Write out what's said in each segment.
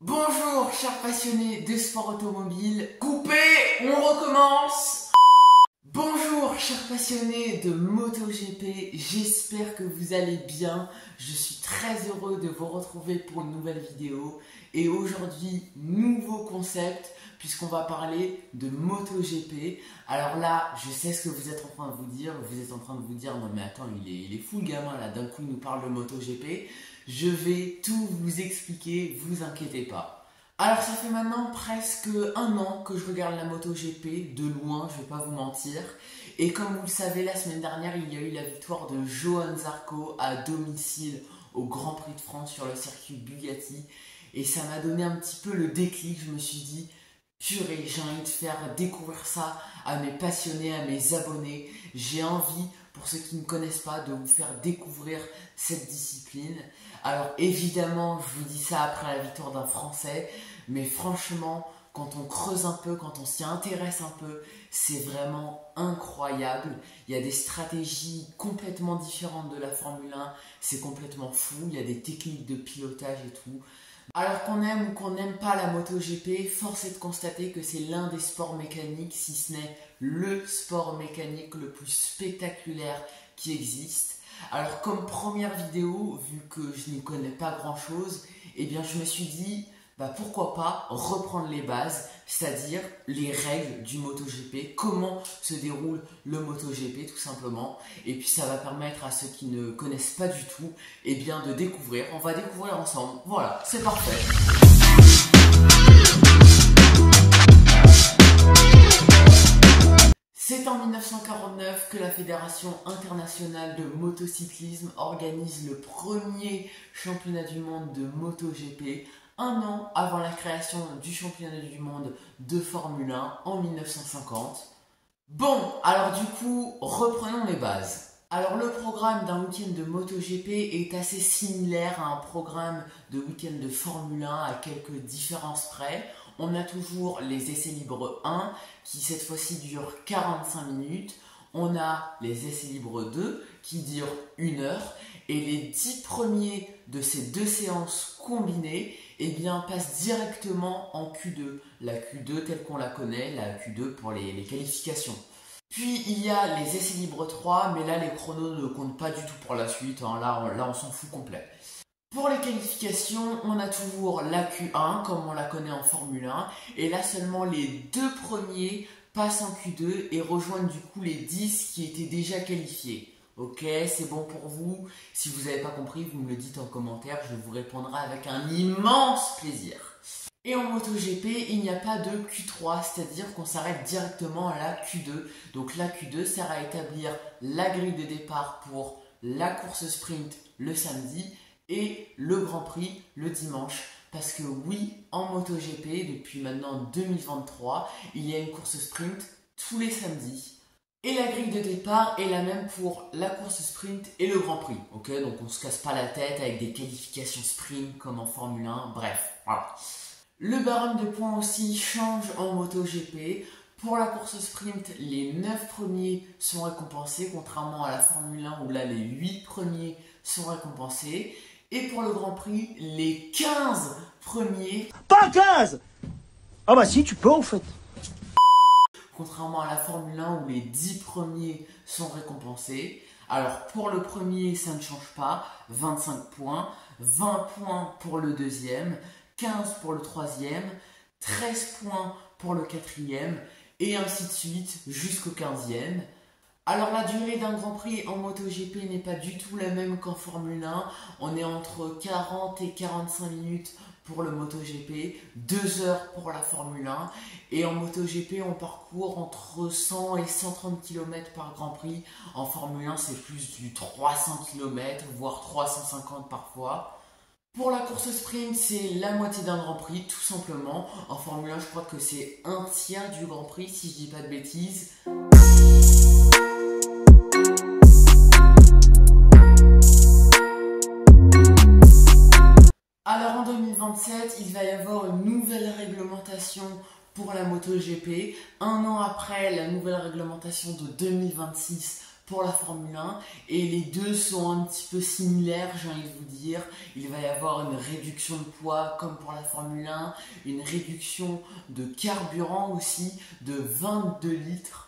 Bonjour chers passionnés de sport automobile. Coupé, on recommence. Bonjour chers passionnés de MotoGP, j'espère que vous allez bien. Je suis très heureux de vous retrouver pour une nouvelle vidéo. Et aujourd'hui, nouveau concept, puisqu'on va parler de MotoGP. Alors là, je sais ce que vous êtes en train de vous dire. Vous êtes en train de vous dire, non mais attends, il est fou le gamin là, d'un coup il nous parle de MotoGP. Je vais tout vous expliquer, vous inquiétez pas. Alors ça fait maintenant presque un an que je regarde la MotoGP, de loin, je vais pas vous mentir. Et comme vous le savez, la semaine dernière, il y a eu la victoire de Johann Zarco à domicile au Grand Prix de France sur le circuit Bugatti. Et ça m'a donné un petit peu le déclic, je me suis dit, purée, j'ai envie de faire découvrir ça à mes passionnés, à mes abonnés. J'ai envie, pour ceux qui ne connaissent pas, de vous faire découvrir cette discipline. Alors évidemment, je vous dis ça après la victoire d'un Français, mais franchement, quand on creuse un peu, quand on s'y intéresse un peu, c'est vraiment incroyable. Il y a des stratégies complètement différentes de la Formule 1, c'est complètement fou, il y a des techniques de pilotage et tout. Alors qu'on aime ou qu'on n'aime pas la MotoGP, force est de constater que c'est l'un des sports mécaniques, si ce n'est le sport mécanique le plus spectaculaire qui existe. Alors comme première vidéo, vu que je n'y connais pas grand chose, eh bien je me suis dit, pourquoi pas reprendre les bases, c'est-à-dire les règles du MotoGP, comment se déroule le MotoGP tout simplement. Et puis ça va permettre à ceux qui ne connaissent pas du tout, eh bien de découvrir. On va découvrir ensemble. Voilà, c'est parfait. C'est en 1949 que la Fédération internationale de motocyclisme organise le premier championnat du monde de MotoGP, un an avant la création du championnat du monde de Formule 1 en 1950. Bon, alors du coup, reprenons les bases. Alors le programme d'un week-end de MotoGP est assez similaire à un programme de week-end de Formule 1 à quelques différences près. On a toujours les essais libres 1 qui cette fois-ci durent 45 minutes. On a les essais libres 2 qui durent 1 heure. Et les 10 premiers de ces deux séances combinées passent directement en Q2. La Q2 telle qu'on la connaît, la Q2 pour les qualifications. Puis il y a les essais libres 3, mais là les chronos ne comptent pas du tout pour la suite. Là on s'en fout complet. Pour les qualifications, on a toujours la Q1 comme on la connaît en Formule 1. Et là seulement les deux premiers passent en Q2 et rejoignent du coup les 10 qui étaient déjà qualifiés. Ok, c'est bon pour vous. Si vous n'avez pas compris, vous me le dites en commentaire, je vous répondrai avec un immense plaisir. Et en MotoGP, il n'y a pas de Q3, c'est-à-dire qu'on s'arrête directement à la Q2. Donc la Q2 sert à établir la grille de départ pour la course sprint le samedi et le Grand Prix le dimanche. Parce que oui, en MotoGP, depuis maintenant 2023, il y a une course sprint tous les samedis. Et la grille de départ est la même pour la course sprint et le Grand Prix. Ok, donc on se casse pas la tête avec des qualifications sprint comme en Formule 1. Bref, voilà. Le barème de points aussi change en MotoGP. Pour la course sprint, les 9 premiers sont récompensés, contrairement à la Formule 1 où là les 8 premiers sont récompensés. Et pour le Grand Prix, les 15 premiers... Pas 15! Ah bah si, tu peux en fait. Contrairement à la Formule 1 où les 10 premiers sont récompensés. Alors pour le premier, ça ne change pas, 25 points, 20 points pour le deuxième, 15 pour le troisième, 13 points pour le quatrième, et ainsi de suite jusqu'au 15e. Alors la durée d'un Grand Prix en MotoGP n'est pas du tout la même qu'en Formule 1. On est entre 40 et 45 minutes pour le MotoGP, 2 heures pour la Formule 1. Et en MotoGP, on parcourt entre 100 et 130 km par Grand Prix. En Formule 1, c'est plus du 300 km, voire 350 parfois. Pour la course sprint, c'est la moitié d'un Grand Prix, tout simplement. En Formule 1, je crois que c'est un tiers du Grand Prix, si je dis pas de bêtises. Alors en 2027, il va y avoir une nouvelle réglementation pour la MotoGP. Un an après la nouvelle réglementation de 2026 pour la Formule 1 et les deux sont un petit peu similaires, j'ai envie de vous dire. Il va y avoir une réduction de poids comme pour la Formule 1, une réduction de carburant aussi de 22 litres.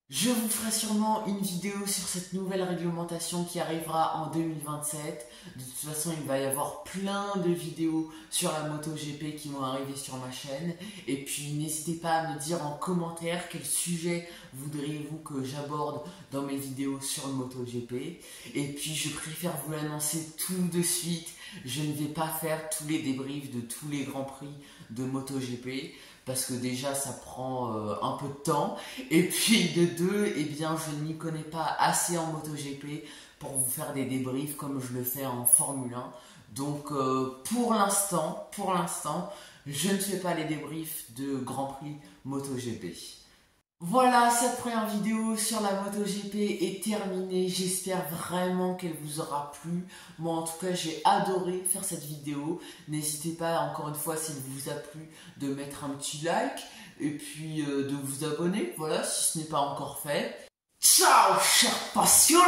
Je vous ferai sûrement une vidéo sur cette nouvelle réglementation qui arrivera en 2027. De toute façon, il va y avoir plein de vidéos sur la MotoGP qui vont arriver sur ma chaîne. Et puis, n'hésitez pas à me dire en commentaire quel sujet voudriez-vous que j'aborde dans mes vidéos sur le MotoGP. Et puis, je préfère vous l'annoncer tout de suite. Je ne vais pas faire tous les débriefs de tous les grands prix de MotoGP. Parce que déjà ça prend un peu de temps, et puis de deux, eh bien je n'y connais pas assez en MotoGP pour vous faire des débriefs comme je le fais en Formule 1. Donc pour l'instant, je ne fais pas les débriefs de Grand Prix MotoGP. Voilà, cette première vidéo sur la MotoGP est terminée. J'espère vraiment qu'elle vous aura plu. Moi, en tout cas, j'ai adoré faire cette vidéo. N'hésitez pas, encore une fois, s'il vous a plu, de mettre un petit like et puis de vous abonner. Voilà, si ce n'est pas encore fait. Ciao, chers passionnés!